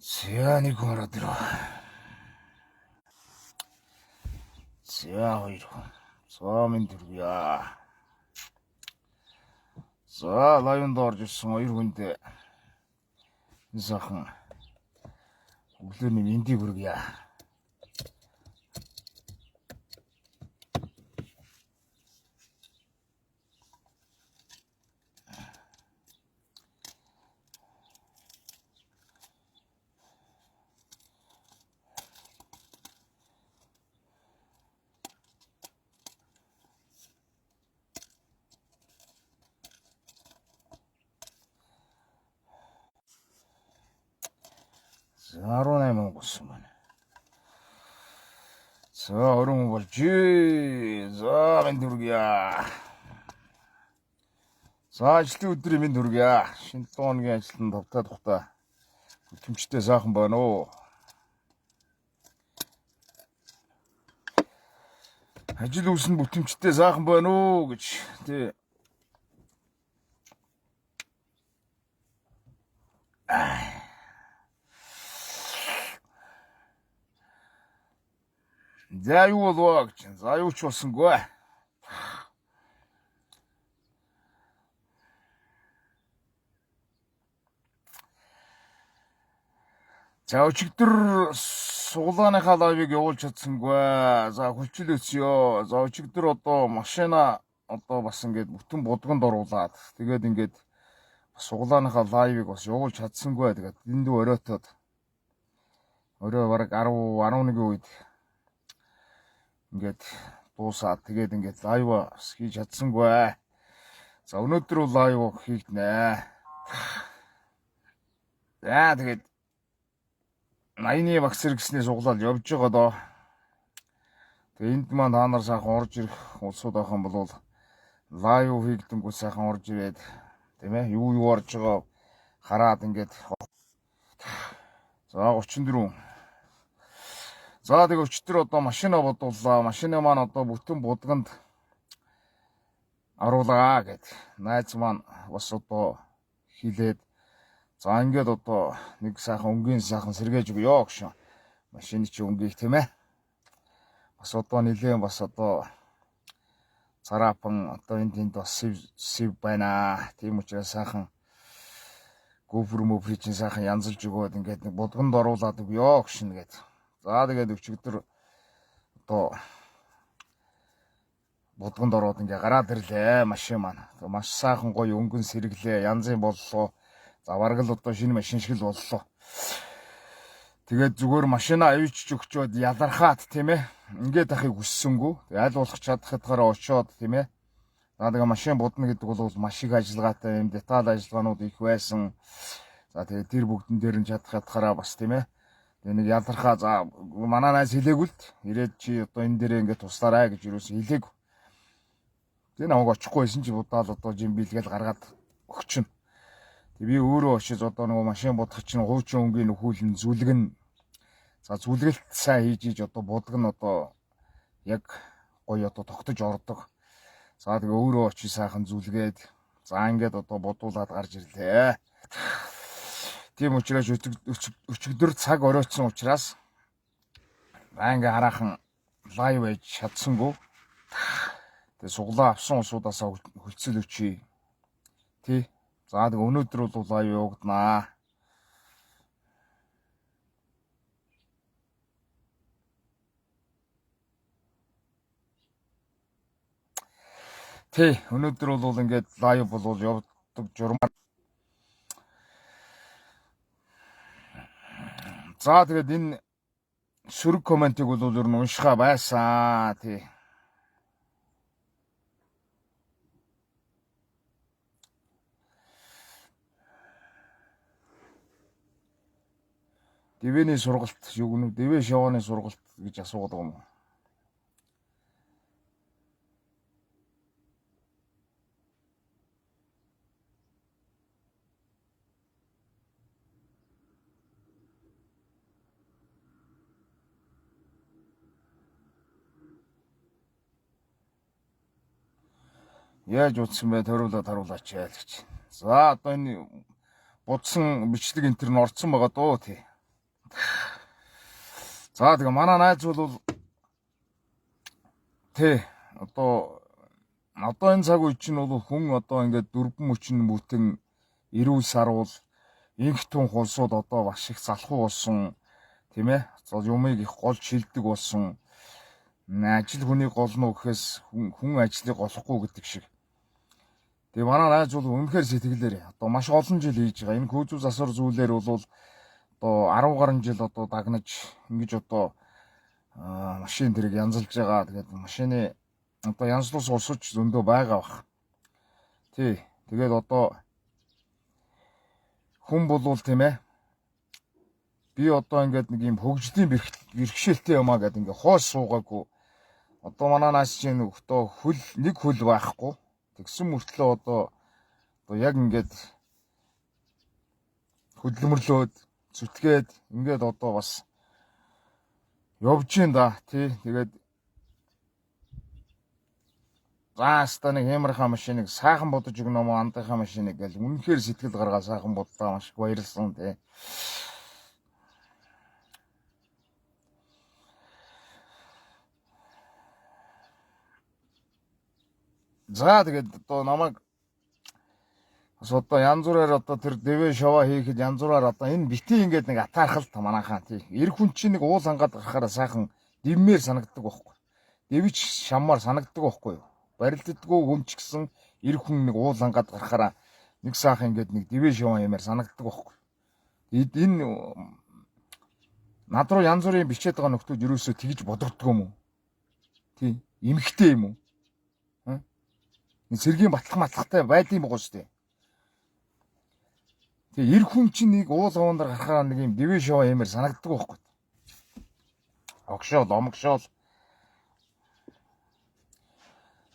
За нэг ороод ирв. За хоёр. За минь дөрвья. За лайвнд орж ирсэн хоёр хүнд сайхан өглөөний мэндийг хүргье. За 18 гусан байна. За өрөн болж. За минь хүргье. За ажлын өдрийн минь хүргье. Шинэ тооны ажилтан тавтаа тухтаа. Бүтэмжтэй сайхан байна уу? Ажил үүсэнд бүтэмжтэй сайхан байна уу гэж тий. За юу болов гэж. За юу ч болсонгүй. За өчигдөр суглааныхаа лайвыг явуулж чадсангүй. За хүлчилээсё. За өчигдөр одоо машина одоо бас ингээд бүтэн будганд оруулаад тэгээд ингээд суглааныхаа лайвыг бас явуулж чадсангүй. Тэгээд эндүү оройтоод орой бараг 10-11 үед ингээд дуусаад тэгээд ингээд лайв хийж чадсангүй. За өнөөдөр лайв хийгднэ. За тэгээд 80-ны багц хэрэгснээ суглаад явж байгаа доо. Тэгээ энд маань та нар сайхан орж ирэх улсууд ахын бол лайв хийгдэнгүү сайхан орж ирээд тийм ээ юу орж байгаа хараад ингээд за 34. За тэгээ өчтөр одоо машина бодууллаа. Машина маань одоо бүтэн будганд оруулаа гэд найз маань бас одоо хилээд за ингээд одоо нэг сайхан өнгийн сайхан сэргээж өгөө гэж машины чи өнгөийг тийм ээ. Бас одоо нилээн бас одоо царапан одоо энд бас сив байна. Тийм учраас сайхан гофр мөфри чи сайхан янзалж өгөөд ингээд нэг будганд оруулаад өгөө гэж нэгэд. За тэгээд өчигдөр одоо будганд ороод ингээ гараад ирлээ машин маань. Маш сайхан гоё өнгөн сэргэлээ. Янзын боллоо. За бараг л одоо шинэ машин шиг л боллоо. Тэгээд зүгээр машина авчиж өгчөөд ялархаад тийм ээ. Ингээд ахыг хүссэнгүү. Аль болох чадхадгаараа очоод тийм ээ. За тэгээ машин будна гэдэг бол маш их ажиллагаатай юм деталь ажиллагаанууд их байсан. За тэгээ тэр бүгдэн дээр нь чадхадгаараа бас тийм ээ. Тэгээ нэг ялархаа за манай найз хэлээгүй л ирээд чи одоо энэ дээрээ ингээд туслаарай гэж юусэн хэлээгүй. Тэгээ намайг очихгүй байсан чи будаал одоо жим бийлгээл гаргаад өгчнө. Тэг би өөрөө очиж одоо нөгөө машин будах чинь хуучин өнгийн нөхүүлэн зүлгэн. За зүлгэлт сайн хийж одоо будаг нь одоо яг гоё одоо тогтож ордог. За тэгээ өөрөө очиж сайхан зүлгээд за ингээд одоо бодуулаад гарч ирлээ. Тийм учраас өчигдөр цаг оройтсон учраас ингээ хараахан лайв хийж чадсангүй. Тэгээ суглаа авсан усуудаасаа хөлцөл өчий. Тий. За тэгээ өнөөдөр бол лайв явагдана. Тий, өнөөдөр бол ингээд лайв бол явдаг журмаар. За тэгээд энэ сөрөг комментиг бол ер нь уншихаа байсан. Тий. Дэвэний сургалт юу гэнэ? Дэвэ шоуны сургалт гэж асуудаг юм. Яаж утсан бэ? Таруулаач яа л гэж. За одоо энэ будсан бичлэг энэ төр нь орцсон байгаа дөө тий. За тэгээ манай найз бол тий одоо энэ цаг үе чинь бол хүн одоо ингээд дөрвөн мөчн бүтэн эрүүл сарвал инх тун хулсууд одоо маш их залхуу болсон тийм ээ. Юмыг их гол шилдэг болсон. Ажил хүнийг голно гэхээс хүн ажлыг голохгүй гэдэг шиг. Тэгээ манай найз бол үнэхээр сэтгэлээр одоо маш олон жил хийж байгаа. Энэ күүзүү засвар зүйлээр бол одоо 10 гаруй жил одоо дагнаж ингэж одоо машин дэрэг янзалж байгаа. Тэгээд машины одоо янзлуус усууч зөндөө байгаа бах. Тий. Тэгээд одоо хүн болвол тийм ээ. Би одоо ингээд нэг юм хөгжлийн бэрхшээлтэй юмаа гэдэг ингээд хоош суугаагүй. Одоо манай найз чинь одоо нэг хөл байхгүй. Тэгсэн мөртлөө одоо яг ингээд хөдөлмөрлөөд зүтгээд ингээд одоо бас явж гин да тий. Тэгээд зааста нэг хямрахаа машиныг сайхан бодож өгнө мó андынхаа машиныг гэл үнэхээр сэтгэл гаргаад сайхан бодлоо маш их баярлсан тий. За тэгээд одоо намайг бас одоо янз бүрээр одоо тэр дэвэ шова хийхэд янз бүрээр одоо энэ бити ингээд нэг атаархалт манайхаа тий. Эр хүн чинь нэг уул хангаад гарахаараа сайхан дивмээр санагддаг байхгүй. Дэвч шаммаар санагддаг байхгүй юу? Барилддаггүй хүн ч гэсэн эр хүн нэг уул хангаад гарахаараа нэг сайхан ингээд нэг дэвэ шова юмар санагддаг байхгүй. Энэ над руу янз бүрийн бичээд байгаа нөхдүүд ерөөсөө тэгж бодогддог юм уу? Тий. Эмхтэй юм уу? Сэргийн батлах байдсан байгаа шүү дээ. Тэгээ эр хүн чинь нэг уул хавандар гарахаараа нэг юм дэвэ шоу юмэр санагддаг байхгүй. Огшоол, омгшоол.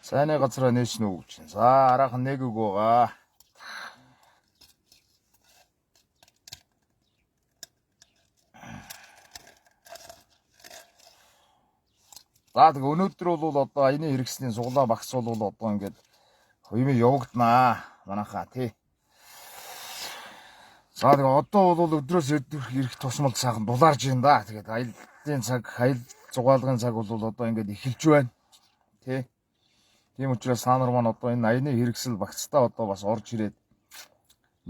Сайны газараа нээч нүг чинь. За араахан нэг үг байгаа. За тэгээ өнөөдөр бол одоо аяны хэрэгслийн суглаа багс бол одоо ингээд хоёрын явагднаа манайхаа тий. За тэгээ одоо бол өдрөөс өдөр ирэх тусмал сайхан дулаарж байна да. Тэгээд аяллаа цаг, аял зугаалгын цаг бол одоо ингээд эхэлж байна. Тий. Тийм учраас та нар маань одоо энэ аяны хэрэгсэл багцтай одоо бас орж ирээд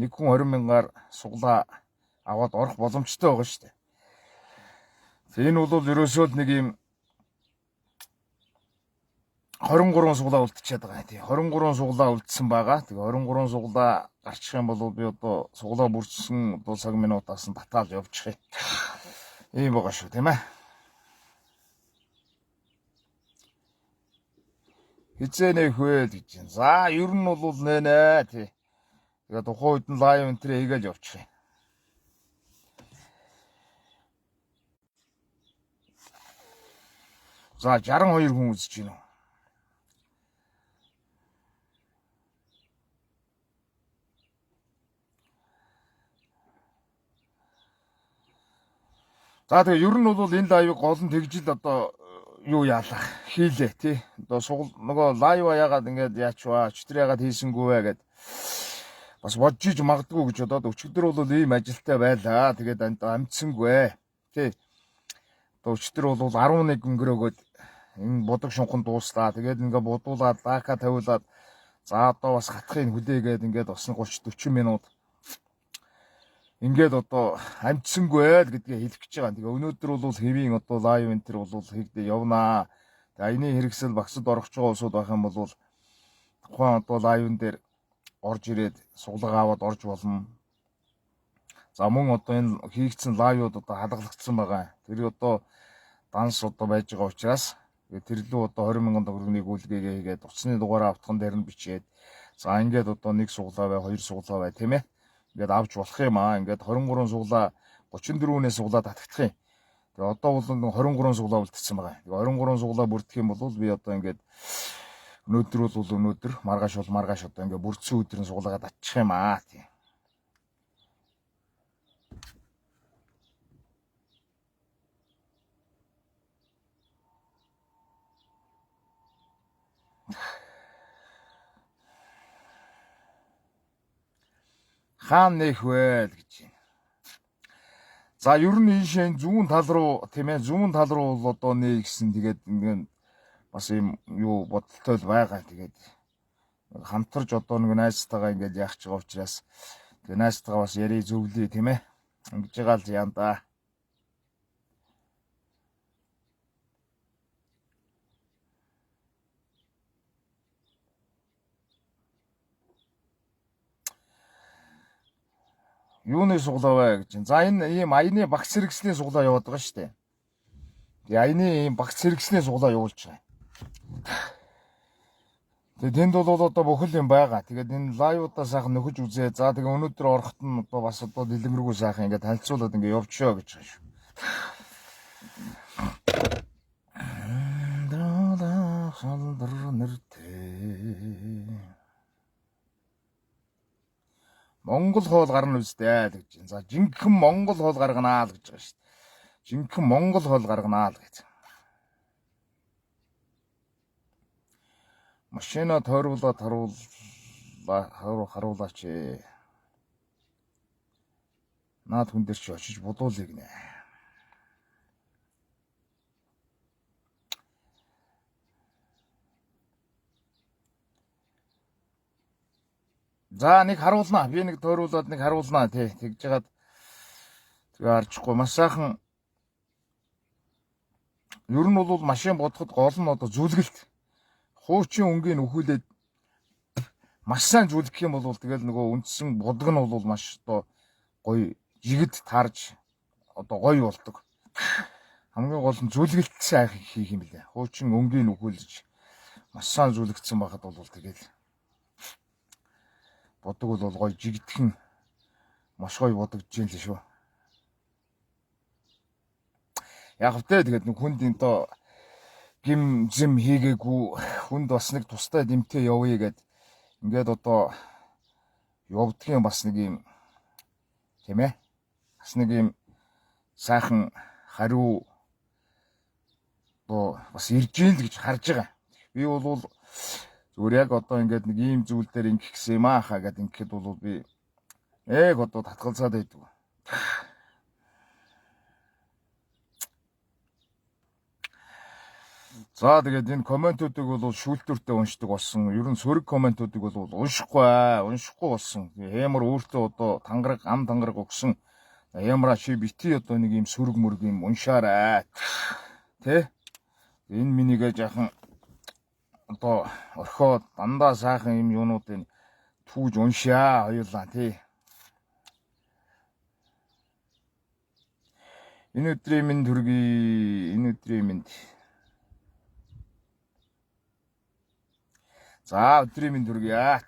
нэг хүн 20 мянгаар суглаа аваад орох боломжтой байгаа шүү дээ. Энэ бол ерөөсөө нэг юм 23 суглаа үлдчихэд байгаа тийм 23 суглаа үлдсэн байгаа. Тэгээ 23 суглаа гарчих юм бол би одоо суглаа бүрдсэн одоо цаг минутаас нь татаал явчих юм. Ийм байгаа шүү тийм ээ. Хизээнэ хөөд гэж юм. За ер нь бол нэ тий. Тэгээ тухайн үед нь лайв энтер хийгээл явчих юм. За 62 хүн үзэж байна уу? За тэгээ ер нь бол энэ лайвыг гол нь тэгжил одоо юу яалаа хийлээ тий. Одоо нөгөө лайв яагаад ингээд яачваа өчтөр яагаад хийсэнгүү вэ гэд бас бодж иж магадгүй гэж бодоод өчигдөр бол ийм ажилтай байлаа. Тэгээд амжсангүй тий. Одоо өчтөр бол 11 өнгөрөөгөөд энэ бодог шунхан дууслаа. Тэгээд ингээд будуулаад лака тавиулаад за одоо бас хатхыг хүлээгээд ингээд бас 30-40 минут ингээд одоо амжсангүй л гэдгээ хэлэх гэж байгаа. Тэгээ өнөөдөр бол хэвийн одоо лайв энтер бол хийгдээ явнаа. Тэгээ аяны хэрэгсэл багсад орох ч усуд байх юм бол тухайн одоо лайвн дээр орж ирээд суглага аваад орж болно. За мөн одоо энэ хийгдсэн лайвууд одоо хадгалагдсан байгаа. Тэр одоо данс одоо байж байгаа учраас тэрлүү одоо 20 мянган төгрөгийг үлгээгээ хийгээд утасны дугаараа автхан дээр нь бичээд за ингээд одоо нэг суглаа бай, хоёр суглаа бай тийм ээ. Ингээд авч болох юм аа. Ингээд 23 суглаа 34-ээс суглаа татагдах юм. Тэгээ одоо бол 23 суглаа үлдсэн байгаа. Тэгээ 23 суглаа бүрдэх юм бол би одоо ингээд өнөөдөр бол өнөөдөр маргааш бол маргааш одоо ингээд бүрдсэн өдрийн суглаагаа татчих юм аа. Тийм. Хаан нэх вэ гэж байна. За ер нь ийшээ зүүн тал руу тийм ээ зүүн тал руу бол одоо нэ гэсэн тэгээд ингээд бас юм юу бодолтой л байгаа. Тэгээд хамтарч одоо нэг найзтайгаа ингээд яах ч байгаа учраас тэгээд найзтайгаа бас яри зөвлөе тийм ээ. Ингэж байгаа л яан да. Юуны суглаа вэ гэж. За энэ ийм аяны багц хэрэгслийн суглаа яваад байгаа шүү дээ. Тэгээ аяны ийм багц хэрэгслийн суглаа явуулж байгаа. Тэгээ тэнд бол одоо бүхэл юм байгаа. Тэгээд энэ лайвуудаа сайхан нөхөж үзээ. За тэгээ өнөөдөр орохт нь одоо бас одоо дэлгэрэнгүй сайхан ингээд танилцуулаад ингээд явчихё гэж байгаа шүү. Даа халдар нэртэй. Монгол хоол гарна үстэй л гэж. За жинхэнэ Монгол хоол гарганаа л гэж байгаа шүү дээ. Жинхэнэ Монгол хоол гарганаа л гэж. Машина харуулаач. Наад хүн дээр чи очиж будуулъя гинэ. За нэг харуулнаа. Би нэг тойруулаад нэг харуулнаа тий. Тэгж жагаад тэгээ арчихгүй маш сайхан. Ер нь бол машин бодоход гол нь одоо зүлгэлт. Хуучин өнгийн өхүүлээд маш сайн зүлгэх юм бол тэгэл нөгөө үндсэн бодог нь бол маш одоо гоё жигд тарж одоо гоё болдог. Хамгийн гол нь зүлгэлт сайн хийх юм лээ. Хуучин өнгийн өхүүлж маш сайн зүлгэгдсэн байхад бол тэгэл бодог бол гоё жигдхэн маш гоё бодогдож юм л шүү. Яг хөтэ тэгээд нэг хүнд энэ гим зэм хийгээгүй хүнд бас нэг тустай дэмтэй явъя гэд ингээд одоо явдгийн бас нэг юм тийм ээ бас нэг юм сайхан хариу одоо бас ирж ийн л гэж харж байгаа. Би бол зүгээр яг одоо ингээд нэг ийм зүйл дээр ингэх гэсэн юм аа хаа гэд ингэхэд бол би яг одоо татгалзаад байдаг. За тэгээд энэ комментуудыг бол шүүлтүүртэй уншдаг болсон. Ер нь сөрөг комментуудыг бол уншихгүй болсон. Ямар өөртөө одоо тангараг ам тангараг өгсөн. Ямар чи бити одоо нэг юм сөрөг мөрөг юм уншаарай. Тэ? Энэ минийгээ жаахан одоо орхоо дандаа сайхан юм юунуудыг түүж уншаа хоёулаа тий. Энэ өдрийн минь төргий энэ өдрийн минь за өдрийн минь төргийа.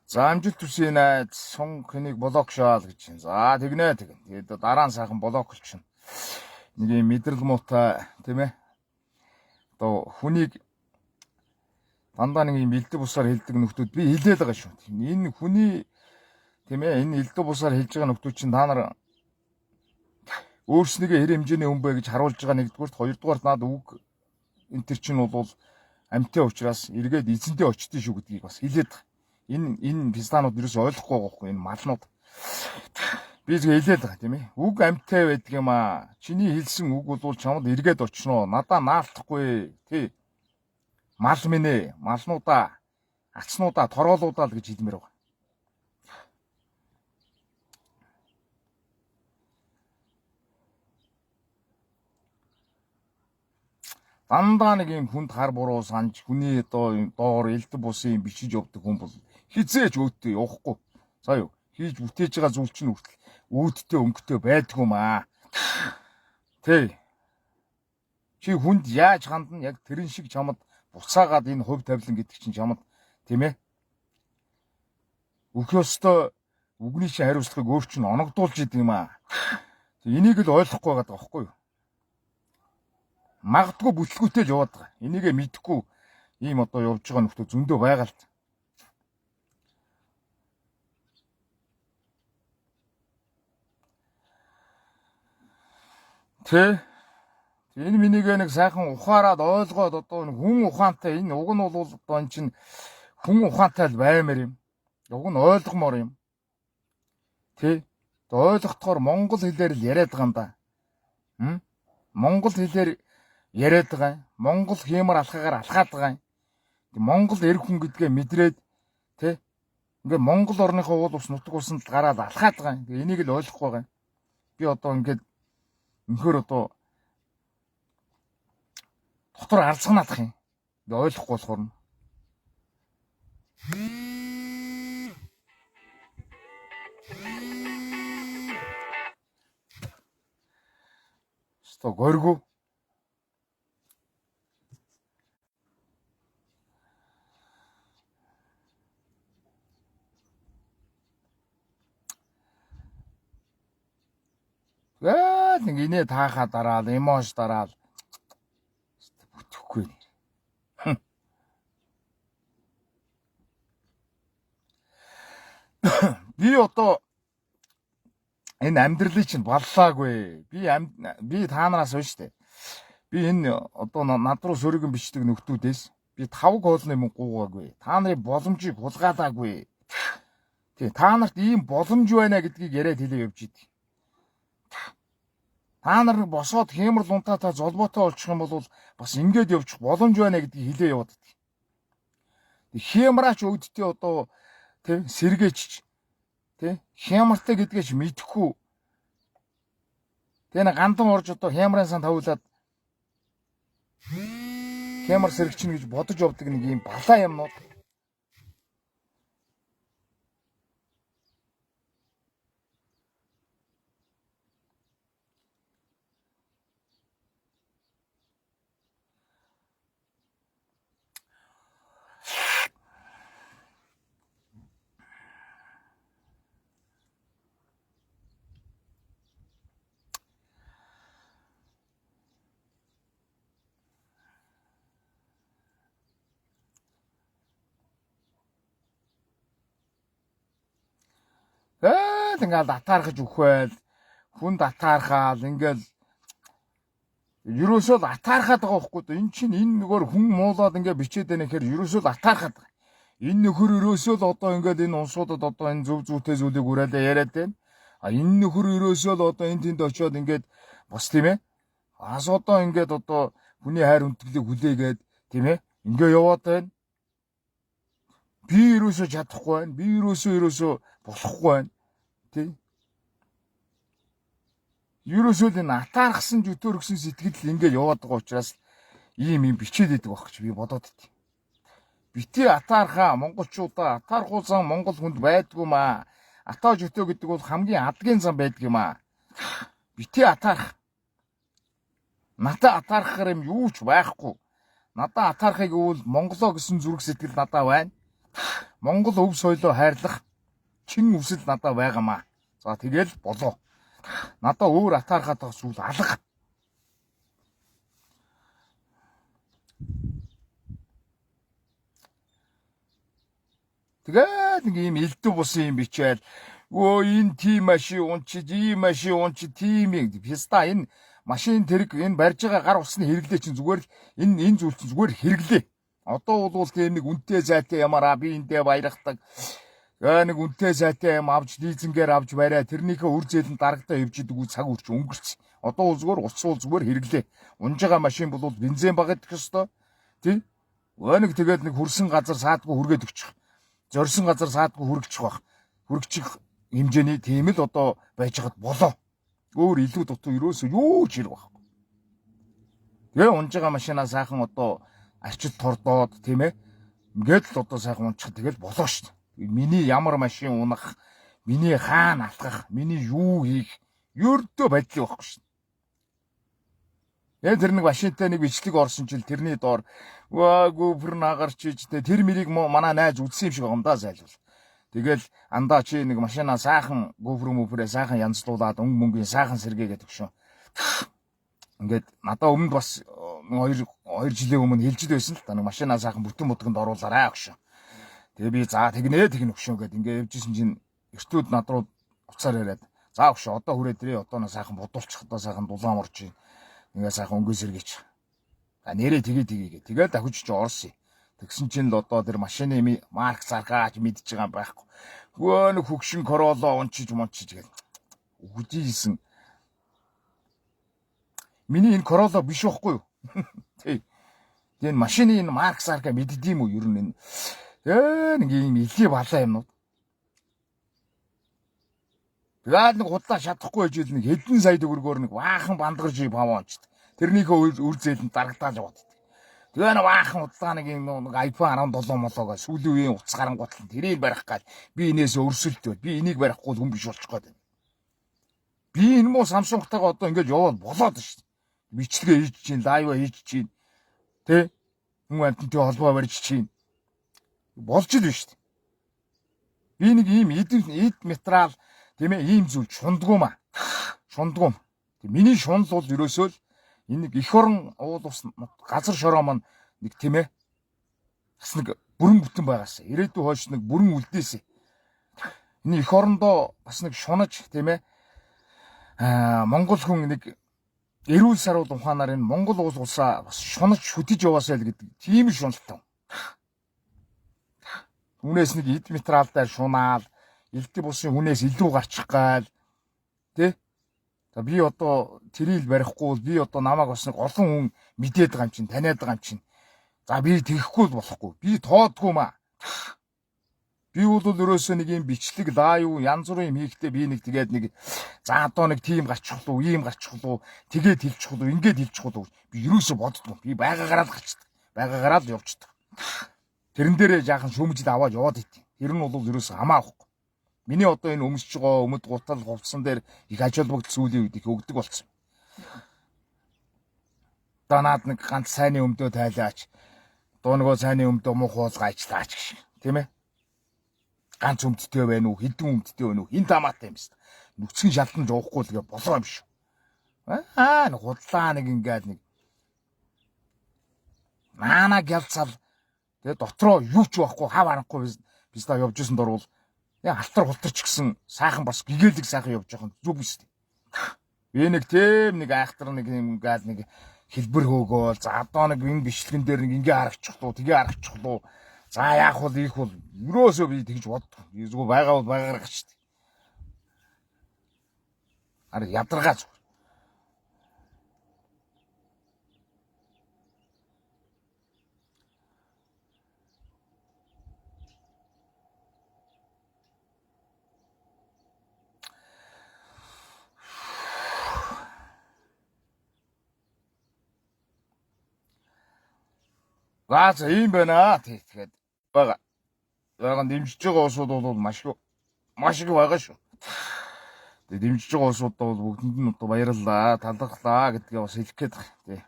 За амжилт хүсье найз сун хэнийг блок шаал гэж байна. За тэгнэ тэгнэ. Тэгээд дараа нь сайхан блок болчихно. Нэг юм мэдрэл муутай тийм ээ. Одоо хүнийг дандаа нэг юм элдв бусаар хэлдэг нөхдүүд би хэлээд байгаа шүү. Энэ хүний тийм ээ энэ элдв бусаар хэлж байгаа нөхдүүд чинь та нар өөрснийгөө хэр хэмжээний хүн бэ гэж харуулж байгаа нэгдүгürt хоёрдугаар наад үг энэ төр чинь бол амьтаа учраас эргээд эзэндээ очдгийг шүү гэдгийг бас хэлээд байгаа. Энэ пистанууд ерөөсөй ойлгохгүй байгаа хгүй энэ малнууд. Би зөв хэлээд байгаа тийм ээ. Үг амьтаа байдаг юм аа. Чиний хэлсэн үг бол чамд эргээд очноо. Надаа наалтахгүй тий. Мал минь ээ. Малнуудаа, ачнуудаа, тороолуудаа л гэж хэлмээр байгаа. Дандаа нэг юм хүнд хар буруу санаж хүний одоо доор элдв бусын юм бичиж явдаг хүн бол хизээж өөдөө явахгүй. За юу хийж бүтээж байгаа зүйл чинь үүдтэй өнгөтэй байдгүй маа. Тэ. Чи хүнд яаж хандна яг тэрэн шиг чамд буцаагаад энэ хувь тавилан гэдэг чинь чамд тийм ээ. Өөх ёстой үгний чинь хариуцлагыг өөр чинь оногдуулж идэг юм аа. Энийг л ойлгохгүй байгаа байхгүй юу? Магадгүй бүтлгүүтэй л яваад байгаа. Энийгээ мэдхгүй Ийм одоо явж байгаа нөхдөд зөндөө байгаа л. Тэ энэ минийг нэг сайхан ухаарад ойлгоод одоо хүн ухаантай энэ уг нь бол одоо эн чинь хүн ухаантай л баймаар юм. Уг нь ойлгомоор юм. Тэ ойлгохдохоор монгол хэлээр л яриад байгаа юм да. Монгол хэлээр яриад байгаа. Монгол хиймэр алхаагаар алхаад байгаа. Монгол эр хүн гэдгээ мэдрээд тэ ингээ Монгол орныхоо уул ус нутаг усанд гараад алхаад байгаа. Энийг л ойлгохгүй байгаа. Би одоо ингээд өнөхөр одоо дотор арцганаадах юм. Ойлгохгүй болохоор нь. Сто горгу. Нэг инээ таахаа дараал, эмош дараал. Бүтэхгүй. Би одоо энэ амьдралыг чинь боллаагүй. Би таанараас байна штэ. Би энэ одоо над руу сөргөн бичдэг нөхдүүдээс би 5 голны мөнгө гуугаагүй. Та нарын боломжийг хулгайлаагүй. Тий, та нарт ийм боломж байна гэдгийг яриад хэлээ явж идэг. Та нар босоод хэмэр лунтаатай золбоотой болчих юм бол бас ингээд явчих боломж байна гэдгийг хэлээ яваад идэг. Хэмраач өвдтий одоо тий сэргээч тий хямартай гэдгээ ч мэдэхгүй. Тэ нэг гандан орж одоо хямрын сан тавуулаад хямар сэргчин гэж бодож явдаг нэг юм балаа юмнууд. Ингээл атаархаж өгөөл хүнд атаархаал ингээл ерөөсөө л атаархаад байгаа байхгүй да. Эн чинь энэ нөгөө хүн муулаад ингээ бичээд байна гэхээр ерөөсөө л атаархаад байгаа. Энэ нөхөр ерөөсөө л одоо ингээл энэ унсуудад одоо энэ зөв зүйтэй зүйлийг уриалаа яриад байна. Энэ нөхөр ерөөсөө л одоо энэ тэнд очиод ингээд бас тийм ээ. Ас одоо ингээд одоо хүний хайр хүндэтгэлийг хүлээгээд тийм ээ. Ингээ яваад байна. Би ерөөсөө чадахгүй байна. Би ерөөсөө болохгүй байна. Тий. Ерөөсөө л энэ атаархсан зүтөргсөн сэтгэл ингээд яваад байгаа учраас ийм бичээд идэг байх гэж би бодоод идэв. Бити атаархаа монголчуудаа атаархуулсан монгол хүнд байдгүй маа. Атаа зүтөө гэдэг бол хамгийн адгийн зам байдаг юм аа. Бити атаарх. Надаа атаархахаар юм юу ч байхгүй. Надаа атаархыг гэвэл монголоо гэсэн зүрх сэтгэл надаа байна. Монгол өв соёлоо хайрлах чин үсэл надаа байгаамаа. За тэгэл болоо. Надаа өөр атаархаад байгаа зүйл алга. Тэгээд нэг юм элдв бусын юм бичээл. Өө энэ тийм машин унчиж, ийм машин унчиж, тийм юм. Писта энэ машин тэрэг энэ барьж байгаа гар усны хэрэглээ чинь зүгээр л энэ зүйл чинь зүгээр хэрэглээ. Одоо бол тийм нэг үнэтэй зайтай ямаараа би эндээ баярхдаг. Нэг үнэтэй зайтай юм авч лизингээр авч бариа тэрнийхээ үр зээлэн дарагдаа явж идэг үе цаг үрч өнгөрч. Одоо бол зүгээр ус бол зүгээр хэрэглээ. Унж байгаа машин бол бензин багт гэх ёстой. Тий? Нэг тэгээд нэг хөрсөн газар саадгүй хүргээд өгчих. Зорьсон газар саадгүй хүрэгчих бах. Хүрэгчих хэмжээний тийм л одоо байж хад болоо. Өөр илүү дутуу ерөөсөө юу ч хэрэг байхгүй. Тэгээ унж байгаа машинаа сайхан одоо арчил тордоод тийм ээ. Ингээд л одоо сайхан унчих тэгэл болоо шүү дээ. Миний ямар машин унах, миний хаана алхах, миний юу хийх ердөө байдлаа байхгүй шүү дээ. Тэр нэг машинтай нэг бичлэг орсон чил тэрний доор гүүфэр нагарч ижтэй тэр мэрийг манай найз үдсэн юм шиг байгаа юм да зайлвал. Тэгэл андаа чи нэг машинаа сайхан гүүфэр мөфрээ сайхан янзлуулаад мөнгөний сайхан сэргээгээд өгшөө. Ингээд надаа өмнө бас 2 жилийн өмнө хэлжид байсан л та нэг машинаа сайхан бүтэн модгонд оруулаарай өгшөө. Тэгээ би за тэгнэ өгшөө гэд ингээ явжсэн чинь эртүүд над руу уцаар яриад за өгшөө одоо хүрээд ирээ одоо на сайхан будуулчих одоо сайхан дулаан орж ингээ сайхан өнгөө сэргийч. За нэрээ тэгээ тэгээд давхиж чи орсон. Тэгсэн чинь л одоо тэр машины марк заргаач мэдж байгаа юм байхгүй. Хөө нэг хөгшин Corolla унчиж гэдэг. Үгдийсэн. Миний энэ Corolla биш байхгүй юу? Тий. Энэ машины энэ марк заргаа мэддэм үү ер нь энэ нэг юм илий балаа юмнууд. Тэгээд нэг худлаа шатахгүй байж нэг хэдэн сая төгрөгөөр нэг баахан бандгарж павончд. Тэрнийхөө үр зээлэнд дарагдааж яваад. Тэгээ нэг баахан худлаа нэг юм нэг iPhone 17 молоогоо сүүлийн үеийн утас гарангуутлан тэрийг барих гал би энээс өрсөлдөө. Би энийг барихгүй хүн биш болчих гээд. Би энэ муу Samsung-тайгаа одоо ингэж яваад болоод шүү дээ. Бичлэгээ хийж чинь, лайв хийж чинь. Тэ? Хүн амттай холбоо барьж чинь. Болж л биш шүү дээ. Би нэг ийм эд материал тийм ээ ийм зүйл шундгуумаа. Шундгуум. Миний шунал бол ерөөсөө л энэ нэг эх орон уул ус газар шороо маань нэг тийм ээ бас нэг бүрэн бүтэн байгаас. Ирээдүйн хойш нэг бүрэн үлдээсэ. Энэ эх орондоо бас нэг шунаж тийм ээ Монгол хүн нэг эрүүл сарвал ухаанаар энэ Монгол улсаа бас шунаж шүтэж яваасай л гэдэг тийм шуналтай. Үнээс нэг эд материалтай шунаал элдв бусын хүнээс илүү гарчих гал тий. За би одоо тэрийг барихгүй би одоо намайг бас нэг олон хүн мэдээд байгаа юм чинь таниад байгаа юм чинь. За би тэгэхгүй л болохгүй. Би тоодгүй маа. Би бол ерөөсөө нэг юм бичлэг лайв янз бүрийн юм хийхдээ би нэг тэгээд нэг за одоо нэг тим гарчих уу, ийм гарчих уу, тэгээд хэлчих уу, ингээд хэлчих уу. Би ерөөсөө боддгоо. Би байгаагаараа л гарчдаг. Байгаагаараа л явчихдаг. Тэрэн дээрээ жаахан шүүмжид аваад яваад идэв. Тэр нь бол ерөөсөө хамаахгүй. Миний одоо энэ өмсөж байгаа өмд гутал хувцсан дээр их ажил бүгд сүүлийн үед их өгдөг болсон. Данаад нэг ганц сайны өмдөө тайлаач. Дуунагоо сайны өмдөө муухай уулгаачлаач гэх шиг. Тийм ээ? Ганц өмдтэй байна уу? Хэдэн өмдтэй байна уу? Хин тамаатай юм шүү дээ. Нүцгэн шалдан жуухгүй л гээ болоо юм шүү. Нэг худлаа нэг ингээд нэг наана гялцал тэгээ дотроо юу ч байхгүй хав аранхгүй biz та явж исэн дорвол яг алтар хултарч гисэн сайхан бас гэгээлэг сайхан явж байгаа зүг биш үү. Би нэг тийм нэг айхтар нэг юм гал нэг хэлбэр хөөгөөл за одоо нэг энэ бичлэгэн дээр нэг ингээ харагчих лу тгээ харагчих лу за яах бол их бол ерөөсөө би тэгж боддог. Зүгээр байгаа бол байгаарах шүү дээ. Ара ядаргаа зүг. За ийм байна. Тэгээд байгаа. Яг дэмжиж байгаа улсууд бол маш их байгаа шүү. Тэгээд дэмжиж байгаа улсуудаа бол бүгдэнд нь одоо баярлалаа, талархлаа гэдгээ бас хэлэх гээд байна. Тий.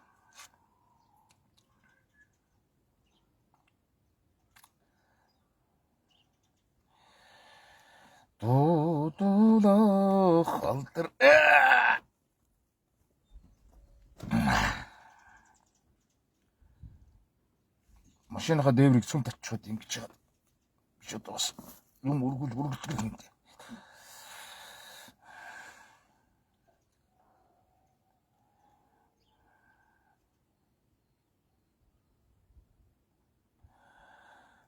Дуудуулах алтар машиныхаа дээврийг цүм татчиход ингэж байгаа. Биш одоо бас юм үргэлжлэх юм.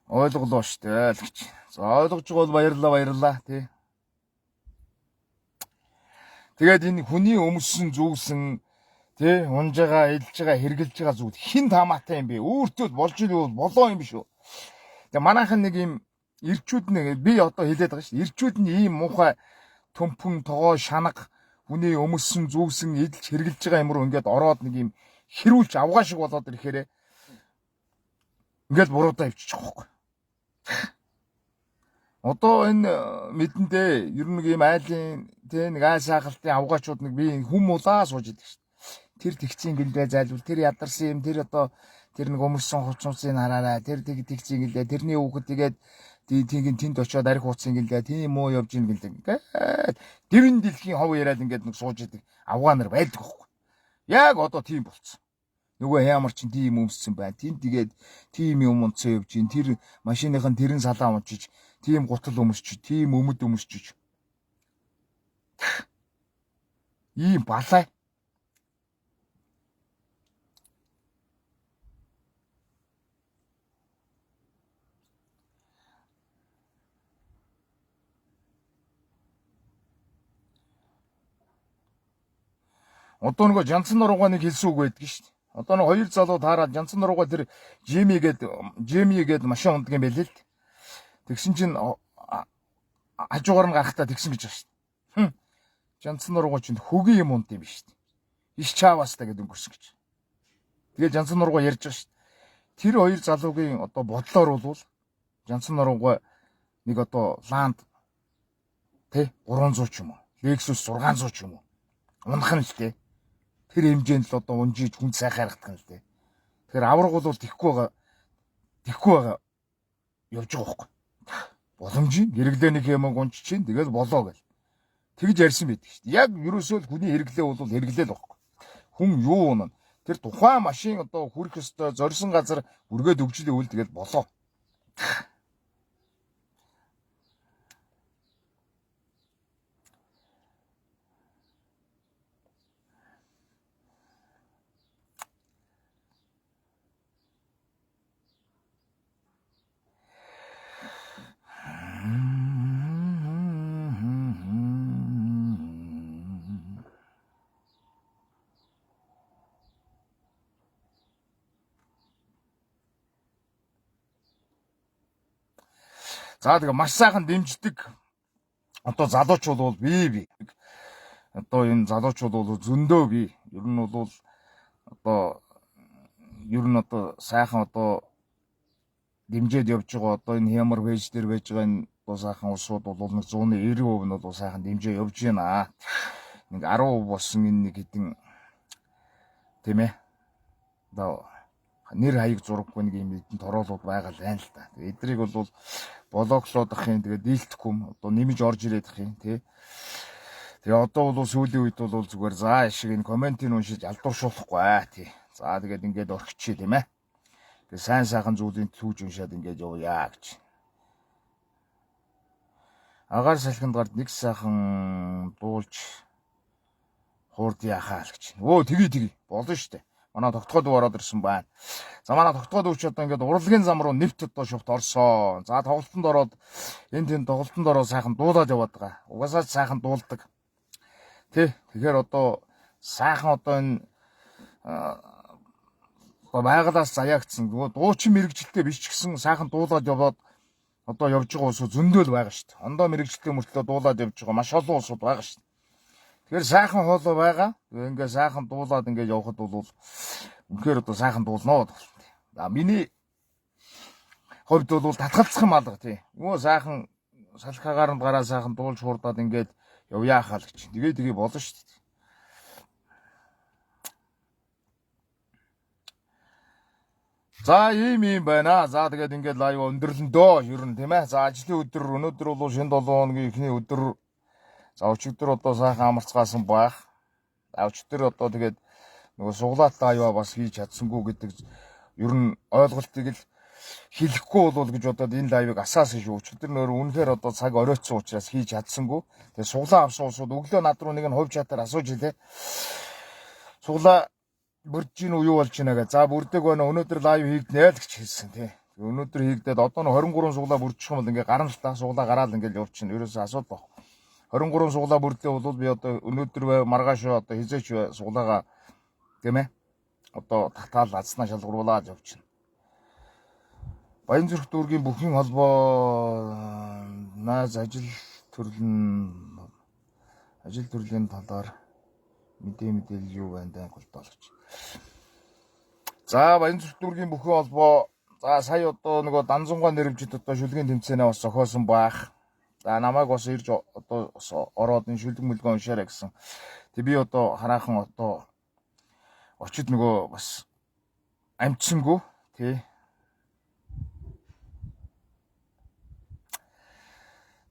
Ойлголоо штэ л гэж. За ойлгож байгаа бол баярлалаа тий. Тэгээд энэ хүний өмссөн зүгсэн тий унж байгаа, элж байгаа, хэрглэж байгаа зүйл хин таамаатай юм бэ? Өөртөө болж ивэл болоо юм биш үү? Тэгээ манайхан нэг юм ирчүүд нэг би одоо хэлээд байгаа шүү. Ирчүүд нь ийм муухай төмпөн тогоо шанаг хүний өмссөн зүгсэн эдэлж хэрглэж байгаа юм руу ингээд ороод нэг юм хэрүүлж авгаа шиг болоод ирэхээр ингээд буруудаа ивчих واخхой. Одоо энэ мэдэндээ ер нь нэг юм айлын тий нэг айл сайхалтын авгаачууд нэг би хүмүүлаа сууж идэг шүү. Тэр тэгцэн гэлдээ зайлвал тэр ядарсан юм тэр одоо тэр нэг өмөрсөн хувцсуудыг хараарай тэр тэгцэн гэлдээ тэрний хүүхэд тэгээд тийм тэнд очиод арх ууцсан гэлдээ тийм үү явж ийн гэлдээ ингээд дэвэн дэлхийн хов яриад ингээд нэг сууж идэг авгаанаар байдаг байхгүй. Яг одоо тийм болцсон. Нөгөө ямар ч тийм өмссөн байна. Тин тэгээд тийм юм унцсан явж гин. Тэр машиныхын тэрэн салаа унчиж, тийм гутал өмсчиж, тийм өмд өмсчиж. Ийм балай. Одоо нөгөө Жанцсан нуруугаа нэг хэлсэн үг байдаг шүү дээ. Одоо нэг хоёр залуу таараад Жанцсан нуруугаа тэр Жими гээд машин унддаг юм байлээ л. Тэгсэн чинь хажуугаар нь гарахтаа тэгсэн гэж байна шүү дээ. Жанцсан нуруугаа чинь хөгийн юм унд юм биш шүү дээ. Иш чаавас та гэдэг өнгөрсөн гэж. Тэгээд Жанцсан нуруугаа ярьж байгаа шүү дээ. Тэр хоёр залуугийн одоо бодлоор бол Жанцсан нуруугаа нэг одоо ланд 300 ч юм уу. Lexus 600 ч юм уу. Унах нь л дээ. Тэр хэмжээнд л одоо унжиж хүн сайхан харагдах нь л дээ. Тэгэхээр авраг бол тэхгүй байгаа явж байгаа байхгүй. Боломжийн хэрэглээний хэмээг унч чинь тэгэл болоо гэл. Тэгж ярьсан байдаг шүү дээ. Яг ерөөсөө л хүний хэрэглээ бол хэрэглээ л байхгүй. Хүн юу унана. Тэр тухайн машин одоо хүрэх ёстой зорьсон газар үргээд өгчлээ үл тэгэл болоо. За тэгээ маш сайхан дэмждэг одоо залуучууд бол би одоо энэ залуучууд бол зөндөө би ер нь бол одоо сайхан одоо дэмжиж явж байгаа одоо энэ хямар пэйж дээр байж байгаа энэ одоо сайхан усууд бол нэг 190% нь бол сайхан дэмжиж явж байна. Нэг 10% болсон энэ нэг хэдин тийм ээ одоо нэр хаяг зураггүй нэг юм хэдэн тороолууд байгаа л байна л да. Тэгээ эдрийг бол блоглоодох юм тэгээ дийлдэхгүй юм одоо нэмж орж ирээд их юм тий. Тэгээ одоо бол сүүлийн үед бол зүгээр за шиг энэ комментийг уншиж алдууршуулахгүй тий. За тэгээд ингээд орхичих тийм ээ. Тэгээ сайн сайхан зүйлийн түүж уншаад ингээд явъя гэж. Агаар салхинд гард нэг сайхан дуулж хуурд яхаа л гэж. Өө тгий болно штэ. Манай тогтгоод ороод ирсэн байна. За манай тогтгоод өвч одоо ингээд урлагийн зам руу нэвт одоо шувт орсон. За тоглолтонд ороод энэ тоглолтонд ороод сайхан дуулаад яваад байгаа. Угаасаа сайхан дуулдаг. Тэгэхээр одоо сайхан одоо энэ байгалаас заяагдсан. Дуучин мэрэгжилтэй биш ч гэсэн сайхан дуулаад яваад одоо явж байгаа улсууд зөндөл байгаа шүү дээ. Ондоо мэрэгжилтэй мөртлөө дуулаад явж байгаа маш олон улсууд байгаа шүү дээ. Тэгэхээр сайхан хоолой байгаа. Ингээ сайхан дуулаад ингээ явхад бол үнэхээр одоо сайхан дуулноо. За миний хувьд бол татгалцах юм алга тий. Нөгөө сайхан салхигаар нь гараа сайхан дуулж хуурдаад ингээд явъя хаа л гэж. Тэгээ болно шүү дээ. За ийм байна. За тэгээд ингээд лайв өндөрлөндөө ер нь тийм ээ. За ажлын өдөр өнөөдөр бол шинэ 7 хоногийн эхний өдөр. За өчигдөр одоо сайхан амарцгаасан байх. Өчигдөр одоо тэгээд нөгөө суглаалтай аюу бас хийж чадсангүй гэдэг ер нь ойлголтыг л хэлэхгүй болов гэж бодоод энэ лайвыг асаасан шүү. Өчигдөр нөр үнэхээр одоо цаг оройтсон учраас хийж чадсангүй. Тэгээд суглаа авсан улсууд өглөө над руу нэг нь хувь чатаар асууж илээ. Суглаа бүрж гин уу юу болж байна гэ. За бүрдэг байна. Өнөөдөр лайв хийгднэ л гэж хэлсэн тий. Өнөөдөр хийгдээд одоо нь 23 суглаа бүрдчих юм бол ингээ гарна л та суглаа гараал ингээл явчихна. Ерөөсөө асуудал байхгүй. 23 суглаа бүрдлээ бол би одоо өнөөдөр маргааш одоо хизээч суглаага тийм ээ одоо татаал азнаа шалгуулаад явчихна. Баянзүрх дүүргийн бүхэн холбоо наас ажил төрлийн талаар мэдээлэл юу байна даа голдоолж. За Баянзүрх дүүргийн бүхэн холбоо за сая одоо нөгөө Данзунгаа нэрвжид одоо шүлгийн тэмцээнээ бас зохиосон байх. За намайг бас ирж одоо ороод энэ шүлэг мүлгөө уншаарай гэсэн. Тэг би одоо хараахан одоо очид нөгөө бас амжсангүй тий.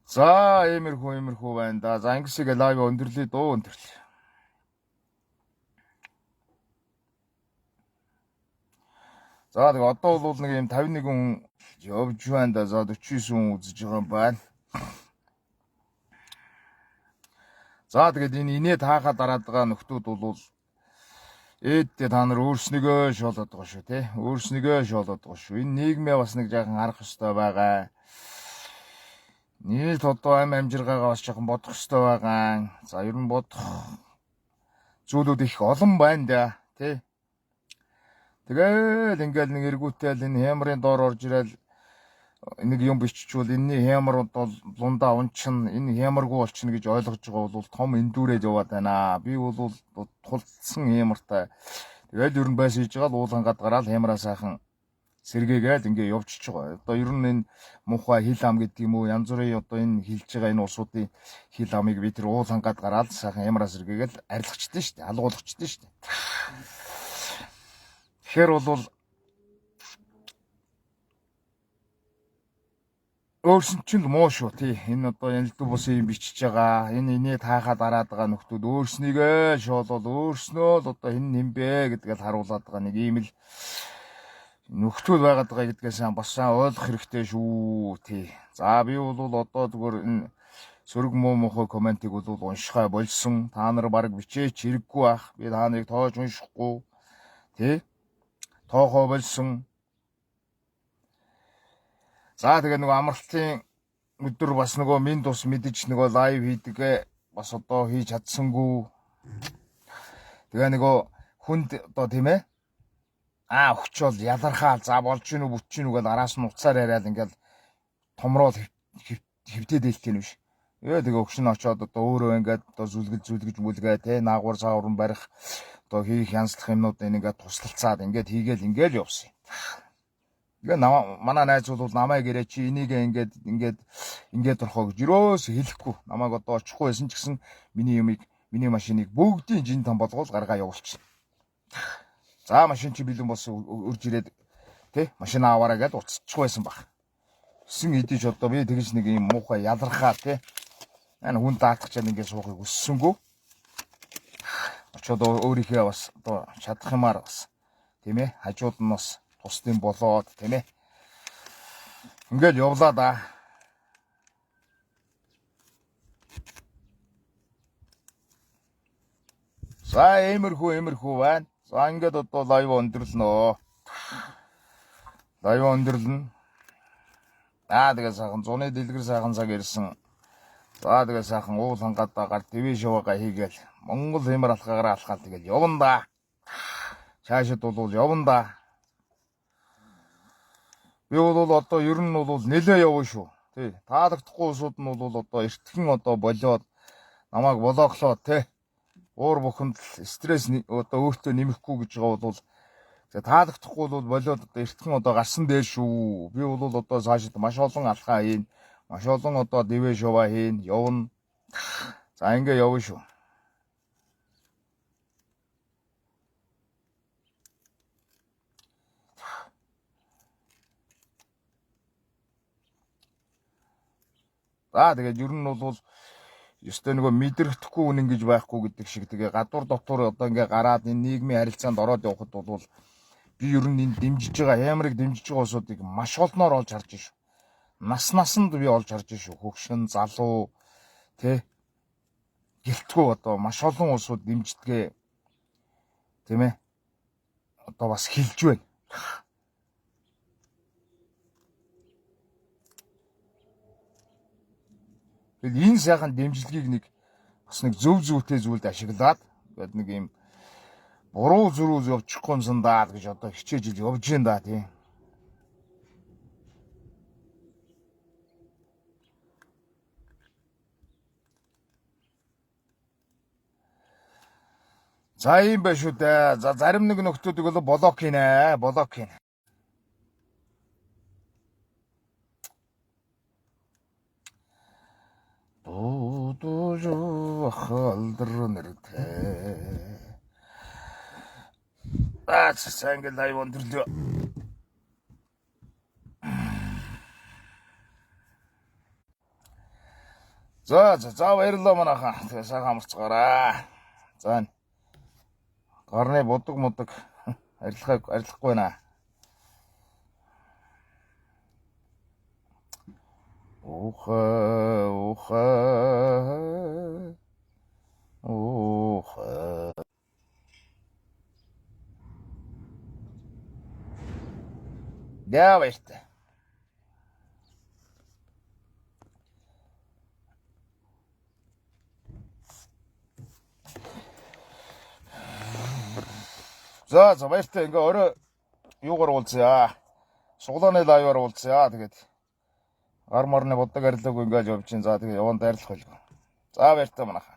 За иймэрхүү байна да. За ингэсгээ лайв өндөрлөе дөө өндөрлөө. За тэгээ одоо бол нэг юм 51 хүн явж байна да. За 49 хүн үзэж байгаа юм байна. За тэгээд энэ инээ таахаа дараад байгаа нөхдүүд бол ээдтэй та нар өөрснийгөө шоолоод байгаа шүү те. Өөрснийгөө шоолоод байгаа шүү. Энэ нийгмээ бас нэг жаахан харах ёстой байгаа. Нийт одоо амжиргаагаа бас жоохон бодох ёстой байгаа. За ер нь бодох зүйлүүд их олон байна да тий. Тэгэл ингээл нэг эргүүтэл энэ хямрын доор орж ирэл нэг юм биччихвэл энэний хямар бол лундаа унчин энэ хямаргүй болчихно гэж ойлгож байгаа бол том эндүүрээд яваад байна. Би бол тулцсан хямартай. Тэгэл ер нь байс хийж байгаа л уул хангаад гараад хямраа сайхан сэргээгээл ингээ явчихж байгаа. Одоо ер нь энэ муухай хил ам гэдэг юм уу янз бүрийн одоо энэ хилж байгаа энэ улсуудын хил амыг би тэр уул хангаад гараад сайхан хямраа сэргээгээл арилгачдээ шүү дээ. Алгуулгачдээ шүү дээ. Тэгэхээр бол өөрсөн чинь муу шүү тий. Энэ одоо янэлдүү бусын юм бичиж байгаа. Энэ инээ таахаа дараад байгаа нөхдүүд өөрснийгөө шоолол өөрснөө л одоо хэн нэмбэ гэдгээл харуулад байгаа нэг ийм л нөхдүүд байгаад байгаа гэдгээс бас ойлгох хэрэгтэй шүү тий. За би бол одоо зүгээр энэ сөрөг муу мохоо комментиг бол уншихаа болсон. Та нар баг бичээч хэрэггүй бах. Би та нарыг тоож уншихгүй тий. Тоохоо болсон. За тэгээ нөгөө амралтын өдөр бас нөгөө минь тус мэдэж нөгөө лайв хийдэг бас одоо хийж чадсангүй. Тэгээ нөгөө хүнд одоо тийм ээ өгчөөл ялархаал за болж гинүү бүч гинүү гэж араас нь уцаар яриад ингээл томроод хөвтөд хэлэх юм биш. Тэгээ өгшин очоод одоо өөрөө ингээд одоо зүлгэж мүлгээ те наагур цааврын барих одоо хийх янзлах юмнууд ингээд туслалцаад ингээд хийгээл ингээл явсан. Тэгээ манай найз бол намайг ирээ чи энийг ингээд орхоо гэж юроос хэлэхгүй. Намайг одоо очихгүй байсан ч гэсэн миний машиныг бүгдийн жин там болгоол гаргаа явуулчихна. За машин чи бэлэн болсон өрж ирээд тий машин аваараа гэж уцчихгүй байсан баг. Хэсэн идэж одоо би тэгж нэг юм муухай ялархаа тий. Энэ хүн даатгачаад ингээд суухыг өссөнгөө. Очоод өөрийнхөө бас одоо чадах юмар бас тийм ээ хажууд нь бас тусдын болоод тийм ээ. Ингээд явлаа да. За эмэрхүү байна. За ингээд одоо лайв өндөрлөнө. Тэгээ сайхан зуны дэлгэр сайхан цаг ирсэн. За тэгээ сайхан уул хангаад гар твэ шаваага хийгээл Монгол хэмэр алхаагаараа алхаал тэгэл явна да. Цаашид бол явна да. Би бол одоо ер нь бол нэлээ явна шүү. Тий. Таалагдахгүй усуд нь бол одоо эртхэн одоо болоод намайг блоклоо тий. Уур бухимд стресс одоо өөртөө нэмэхгүй гэж байгаа бол таалагдахгүй бол болоод одоо эртхэн одоо гарсан дээр шүү. Би бол одоо цаашид маш олон алхаа хийн. Маш олон одоо дэвэ шова хийн, явна. За ингээ явна шүү. За тэгээд ер нь бол ёстой нөгөө мэдрэхгүй үнэн гэж байхгүй гэдэг шиг тэгээ гадуур дотор одоо ингээ гараад энэ нийгмийн харилцаанд ороод явхад бол би ер нь энэ дэмжиж байгаа ямарыг дэмжиж байгаа усуудыг маш олноор олж харж шүү. Насанд би олж харж шүү. Хөгшин, залуу тий гэлтгүй одоо маш олон улсууд дэмждэгэ тийм ээ. Одоо бас хилж байна. Энэ сайхан дэмжлэгийг нэг бас нэг зөв зүйтэй зүйлд ашиглаад гээд нэг юм буруу зөрүүл явчихгүй юмсан даа гэж одоо хичээж ил явж гин да тийм. За юм байна шүү дээ. За зарим нэг нөхдүүдийг бол блок хийнэ. Дуу халдр нэртэй. Сангэл лайв өндөрлөө. За баярлалаа манайхаа. Тэгээ сайхан амарцгаараа. За гарны бодог арилахгүй байна. Уха. Яа баяртай. За баяртай. Ингээ орой юугаар уулзъя. Суглааны лайваар уулзъя. Тэгээд гар марны боддог арилаагүй ингээд явж чинь. За тэгээд яван дайрлах байлгүй. За баяртай манайха.